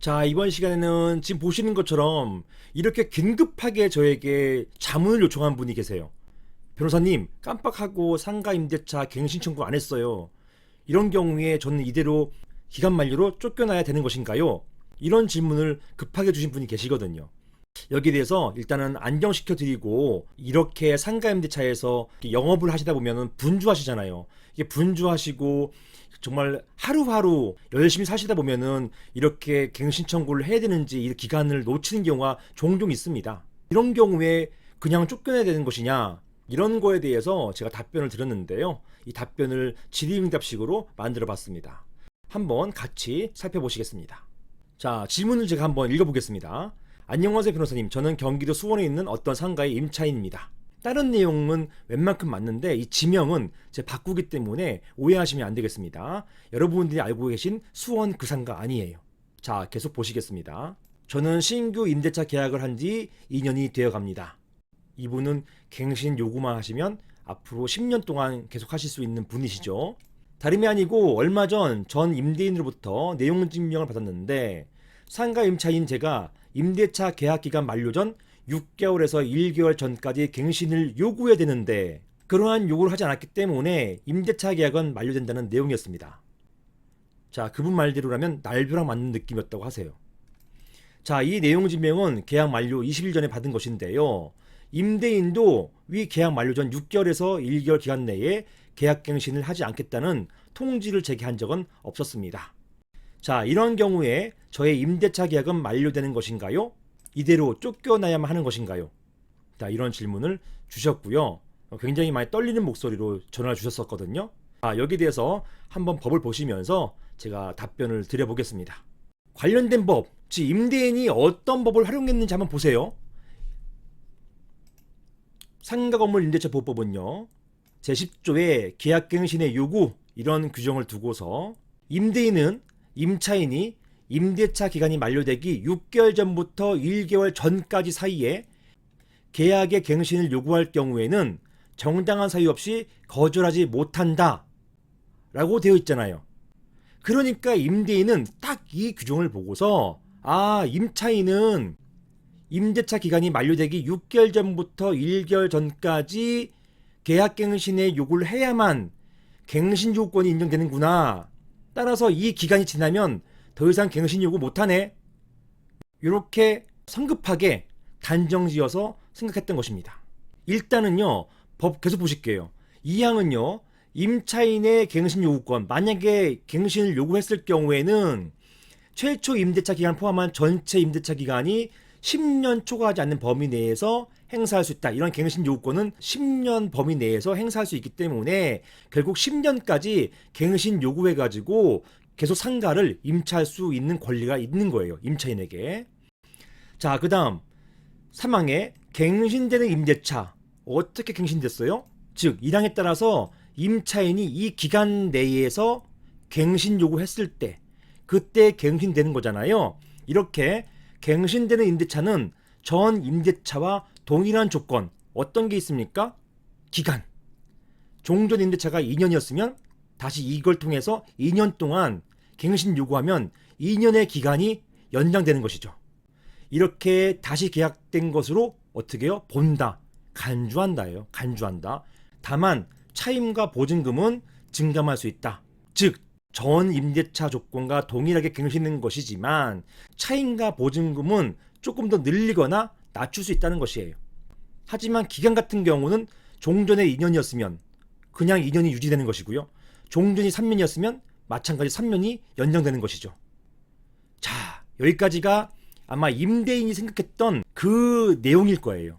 자, 이번 시간에는 지금 보시는 것처럼 이렇게 긴급하게 저에게 자문을 요청한 분이 계세요. 변호사님, 깜빡하고 상가 임대차 갱신 청구 안 했어요. 이런 경우에 저는 이대로 기간 만료로 쫓겨나야 되는 것인가요? 이런 질문을 급하게 주신 분이 계시거든요. 여기에 대해서 일단은 안정시켜 드리고, 이렇게 상가 임대차에서 영업을 하시다 보면은 분주하시잖아요. 이게 분주하시고 정말 하루하루 열심히 사시다 보면은 이렇게 갱신 청구를 해야 되는지 이 기간을 놓치는 경우가 종종 있습니다. 이런 경우에 그냥 쫓겨나야 되는 것이냐, 이런 거에 대해서 제가 답변을 드렸는데요. 이 답변을 질의응답식으로 만들어 봤습니다. 한번 같이 살펴보시겠습니다. 자, 질문을 제가 한번 읽어보겠습니다. 안녕하세요 변호사님, 저는 경기도 수원에 있는 어떤 상가의 임차인입니다. 다른 내용은 웬만큼 맞는데 이 지명은 제가 바꾸기 때문에 오해하시면 안 되겠습니다. 여러분들이 알고 계신 수원 그 상가 아니에요. 자, 계속 보시겠습니다. 저는 신규 임대차 계약을 한 지 2년이 되어 갑니다. 이분은 갱신 요구만 하시면 앞으로 10년 동안 계속 하실 수 있는 분이시죠. 다름이 아니고 얼마 전 임대인으로부터 내용 증명을 받았는데, 상가 임차인 제가 임대차 계약 기간 만료 전 6개월에서 1개월 전까지 갱신을 요구해야 되는데 그러한 요구를 하지 않았기 때문에 임대차 계약은 만료된다는 내용이었습니다. 자, 그분 말대로라면 날벼락 맞는 느낌이었다고 하세요. 자, 이 내용 증명은 계약 만료 20일 전에 받은 것인데요. 임대인도 위 계약 만료 전 6개월에서 1개월 기간 내에 계약 갱신을 하지 않겠다는 통지를 제기한 적은 없었습니다. 자, 이런 경우에 저의 임대차 계약은 만료되는 것인가요? 이대로 쫓겨나야만 하는 것인가요? 자, 이런 질문을 주셨고요. 굉장히 많이 떨리는 목소리로 전화를 주셨었거든요. 자, 여기에 대해서 한번 법을 보시면서 제가 답변을 드려보겠습니다. 관련된 법, 즉 임대인이 어떤 법을 활용했는지 한번 보세요. 상가건물 임대차 보호법은요, 제10조의 계약갱신의 요구, 이런 규정을 두고서 임대인은 임차인이 임대차 기간이 만료되기 6개월 전부터 1개월 전까지 사이에 계약의 갱신을 요구할 경우에는 정당한 사유 없이 거절하지 못한다 라고 되어 있잖아요. 그러니까 임대인은 딱 이 규정을 보고서, 아, 임차인은 임대차 기간이 만료되기 6개월 전부터 1개월 전까지 계약갱신의 요구를 해야만 갱신 요건이 인정되는구나. 따라서 이 기간이 지나면 더 이상 갱신 요구 못하네. 이렇게 성급하게 단정지어서 생각했던 것입니다. 일단은요, 법 계속 보실게요. 이 항은요, 임차인의 갱신 요구권, 만약에 갱신을 요구했을 경우에는 최초 임대차 기간 포함한 전체 임대차 기간이 10년 초과하지 않는 범위 내에서 행사할 수 있다. 이런 갱신 요구권은 10년 범위 내에서 행사할 수 있기 때문에 결국 10년까지 갱신 요구해가지고 계속 상가를 임차할 수 있는 권리가 있는 거예요, 임차인에게. 자, 그 다음 사망에 갱신되는 임대차 어떻게 갱신됐어요? 즉, 이 항에 따라서 임차인이 이 기간 내에서 갱신 요구했을 때 그때 갱신되는 거잖아요. 이렇게 갱신되는 임대차는 전 임대차와 동일한 조건, 어떤 게 있습니까? 기간. 종전 임대차가 2년이었으면 다시 이걸 통해서 2년 동안 갱신 요구하면 2년의 기간이 연장되는 것이죠. 이렇게 다시 계약된 것으로 어떻게 해요? 본다. 간주한다예요. 간주한다. 다만 차임과 보증금은 증감할 수 있다. 즉, 전 임대차 조건과 동일하게 갱신된 것이지만 차임과 보증금은 조금 더 늘리거나 낮출 수 있다는 것이에요. 하지만 기간 같은 경우는 종전에 2년이었으면 그냥 2년이 유지되는 것이고요. 종전이 3년이었으면 마찬가지 3년이 연장되는 것이죠. 자, 여기까지가 아마 임대인이 생각했던 그 내용일 거예요.